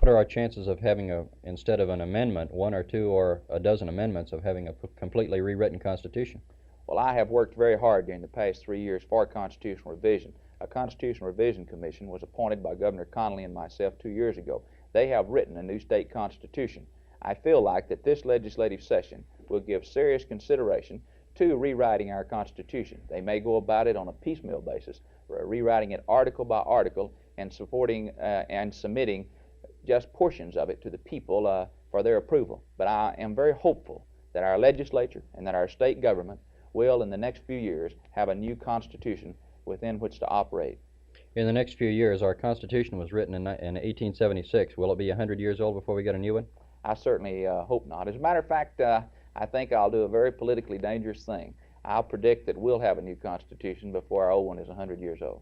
What are our chances of having instead of an amendment, one or two or a dozen amendments, of having a completely rewritten Constitution? Well, I have worked very hard during the past 3 years for constitutional revision. A Constitutional Revision Commission was appointed by Governor Connolly and myself 2 years ago. They have written a new state constitution. I feel like that this legislative session will give serious consideration to rewriting our Constitution. They may go about it on a piecemeal basis, rewriting it article by article and supporting and submitting just portions of it to the people for their approval. But I am very hopeful that our legislature and that our state government will, in the next few years, have a new Constitution within which to operate. In the next few years, our Constitution was written in 1876. Will it be 100 years old before we get a new one? I certainly hope not. As a matter of fact, I think I'll do a very politically dangerous thing. I'll predict that we'll have a new Constitution before our old one is 100 years old.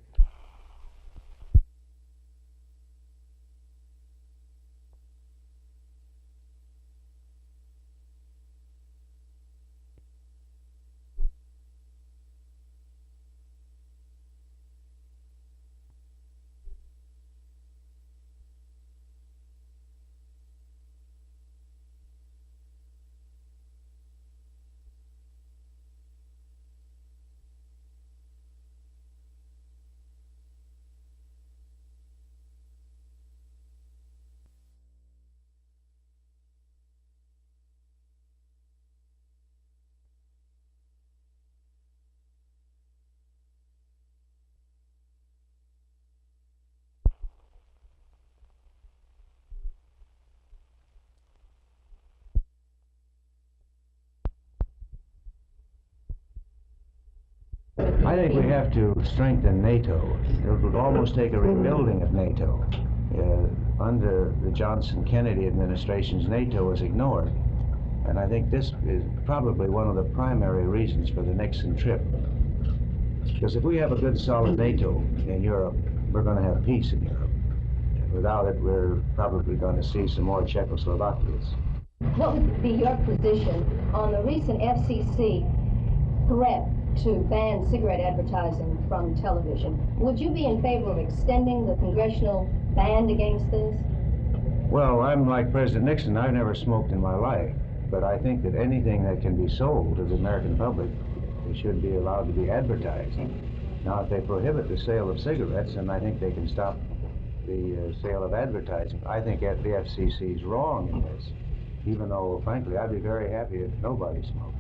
I think we have to strengthen NATO. It would almost take a rebuilding of NATO. Under the Johnson-Kennedy administrations, NATO was ignored. And I think this is probably one of the primary reasons for the Nixon trip. Because if we have a good solid NATO in Europe, we're going to have peace in Europe. Without it, we're probably going to see some more Czechoslovakias. What would be your position on the recent FCC threat to ban cigarette advertising from television? Would you be in favor of extending the congressional ban against this? Well, I'm like President Nixon. I've never smoked in my life. But I think that anything that can be sold to the American public, it should be allowed to be advertised. Now, if they prohibit the sale of cigarettes, then I think they can stop the sale of advertising. I think the FCC is wrong in this, even though, frankly, I'd be very happy if nobody smoked.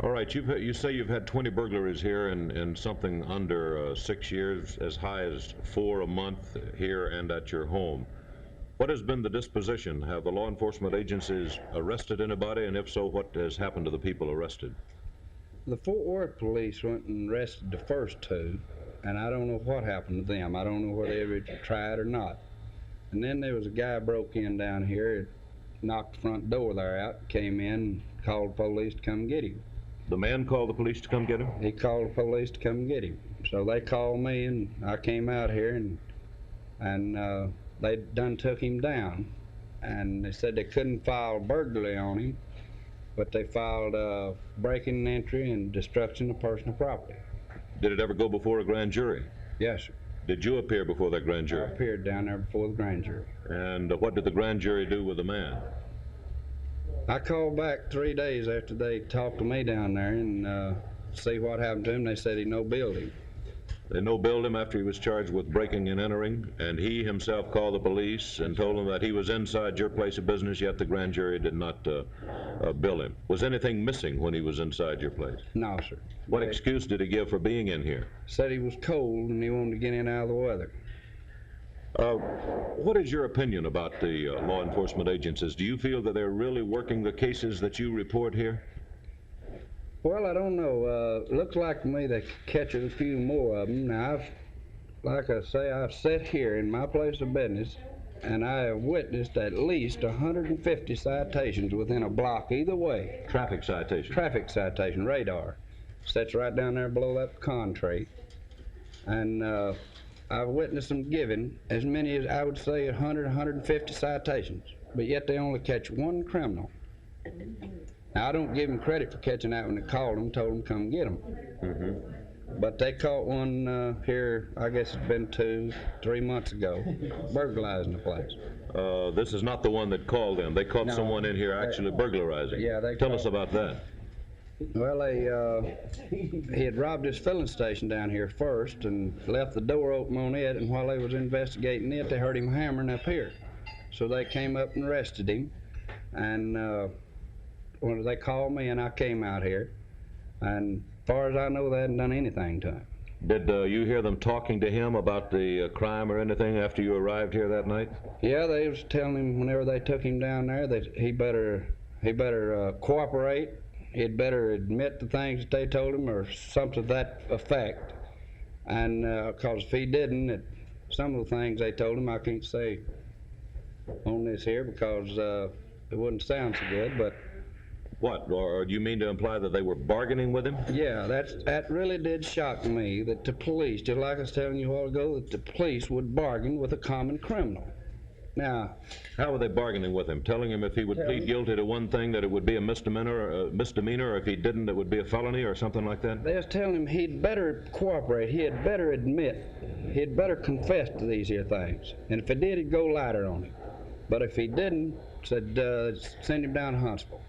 All right, you say you've had 20 burglaries here in something under 6 years, as high as 4 a month here and at your home. What has been the disposition? Have the law enforcement agencies arrested anybody, and if so, what has happened to the people arrested? The Fort Worth police went and arrested the first two, and I don't know what happened to them. I don't know whether they ever tried or not. And then there was a guy broke in down here, knocked the front door there out, came in, called the police to come get him. The man called the police to come get him? He called the police to come get him. So they called me, and I came out here, and they done took him down. And they said they couldn't file burglary on him, but they filed breaking and entry and destruction of personal property. Did it ever go before a grand jury? Yes, sir. Did you appear before that grand jury? I appeared down there before the grand jury. And what did the grand jury do with the man? I called back 3 days after they talked to me down there and see what happened to him. They said he no-billed him. They no-billed him after he was charged with breaking and entering, and he himself called the police and told them that he was inside your place of business, yet the grand jury did not bill him. Was anything missing when he was inside your place? No, sir. What excuse did he give for being in here? Said he was cold and he wanted to get in out of the weather. What is your opinion about the law enforcement agencies? Do you feel that they're really working the cases that you report here? Well, I don't know. Looks like to me they catch a few more of them. Now, like I say, I've sat here in my place of business, and I have witnessed at least 150 citations within a block either way. Traffic citation? Traffic citation, radar. Sits right down there below that con tree. And I've witnessed them giving as many as, I would say, 100, 150 citations, but yet they only catch one criminal. Now, I don't give them credit for catching that when they called them, told them to come get them. But they caught one here, I guess it's been 2-3 months ago, burglarizing the place. This is not the one that called them. They caught No, someone in here actually burglarizing. Yeah, they Tell us about that. Well, he had robbed his filling station down here first and left the door open on it, and while they was investigating it, they heard him hammering up here. So they came up and arrested him, and when they called me, and I came out here, and as far as I know, they hadn't done anything to him. Did you hear them talking to him about the crime or anything after you arrived here that night? Yeah, they was telling him whenever they took him down there that he better cooperate. He'd better admit the things that they told him or something to that effect. And because if he didn't, some of the things they told him I can't say on this here because it wouldn't sound so good, but... What? Or do you mean to imply that they were bargaining with him? Yeah, that really did shock me, that the police, just like I was telling you a while ago, that the police would bargain with a common criminal. Now, how were they bargaining with him? Telling him if he would plead guilty to one thing that it would be a misdemeanor, or if he didn't it would be a felony or something like that? They was telling him he'd better cooperate, he'd better admit, he'd better confess to these here things. And if he did, he'd go lighter on him. But if he didn't, said send him down to Huntsville.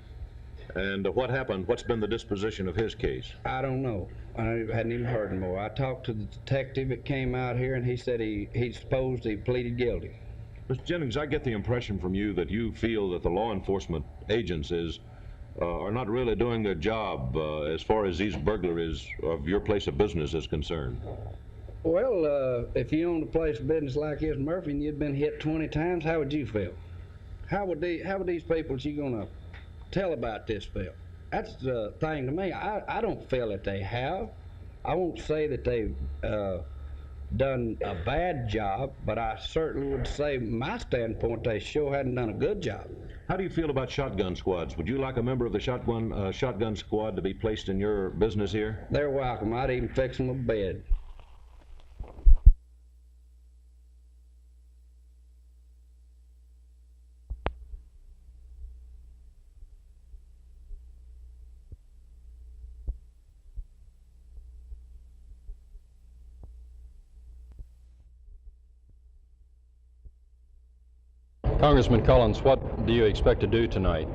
And what happened? What's been the disposition of his case? I don't know. I hadn't even heard more. I talked to the detective that came out here, and he said he supposed he pleaded guilty. Mr. Jennings, I get the impression from you that you feel that the law enforcement agencies are not really doing their job as far as these burglaries of your place of business is concerned. Well, if you owned a place of business like this, Murphy, and you'd been hit 20 times, how would you feel? How would these people that you're going to tell about this feel? That's the thing to me. I don't feel that they have. I won't say that they've done a bad job, but I certainly would say, from my standpoint, they sure hadn't done a good job. How do you feel about shotgun squads? Would you like a member of the shotgun squad to be placed in your business here? They're welcome. I'd even fix them a bed. Congressman Collins, what do you expect to do tonight?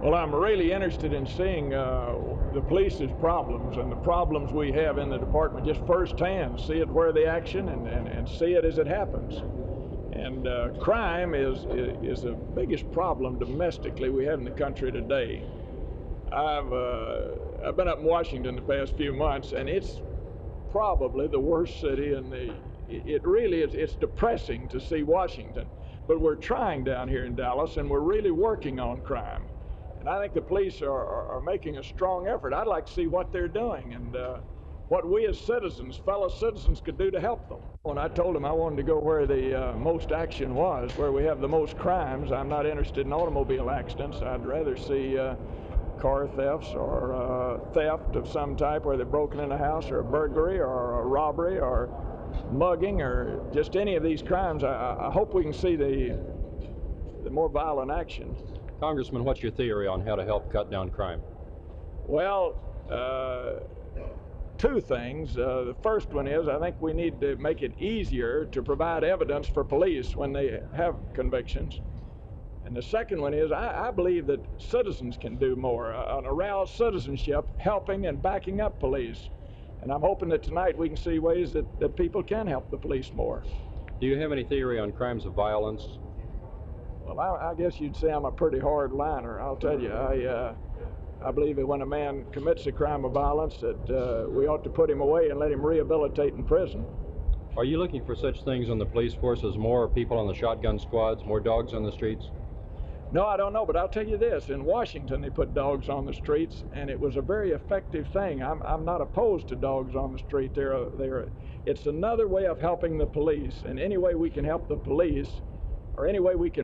Well, I'm really interested in seeing the police's problems and the problems we have in the department just firsthand, see it where the action and see it as it happens. And crime is the biggest problem domestically we have in the country today. I've been up in Washington the past few months, and it's probably the worst city in it really is. It's depressing to see Washington. But we're trying down here in Dallas, and we're really working on crime. And I think the police are making a strong effort. I'd like to see what they're doing and what we as citizens, fellow citizens, could do to help them. When I told them I wanted to go where the most action was, where we have the most crimes, I'm not interested in automobile accidents. I'd rather see car thefts or theft of some type, where they've broken in a house, or a burglary, or a robbery, or mugging, or just any of these crimes. I hope we can see the more violent action. Congressman, what's your theory on how to help cut down crime? Well, two things. The first one is I think we need to make it easier to provide evidence for police when they have convictions. And the second one is I believe that citizens can do more, an aroused citizenship helping and backing up police. And I'm hoping that tonight we can see ways that people can help the police more. Do you have any theory on crimes of violence? Well, I guess you'd say I'm a pretty hard liner. I'll tell you, I believe that when a man commits a crime of violence, that we ought to put him away and let him rehabilitate in prison. Are you looking for such things on the police force as more people on the shotgun squads, more dogs on the streets? No, I don't know, but I'll tell you this. In Washington, they put dogs on the streets, and it was a very effective thing. I'm not opposed to dogs on the street. It's another way of helping the police, and any way we can help the police, or any way we can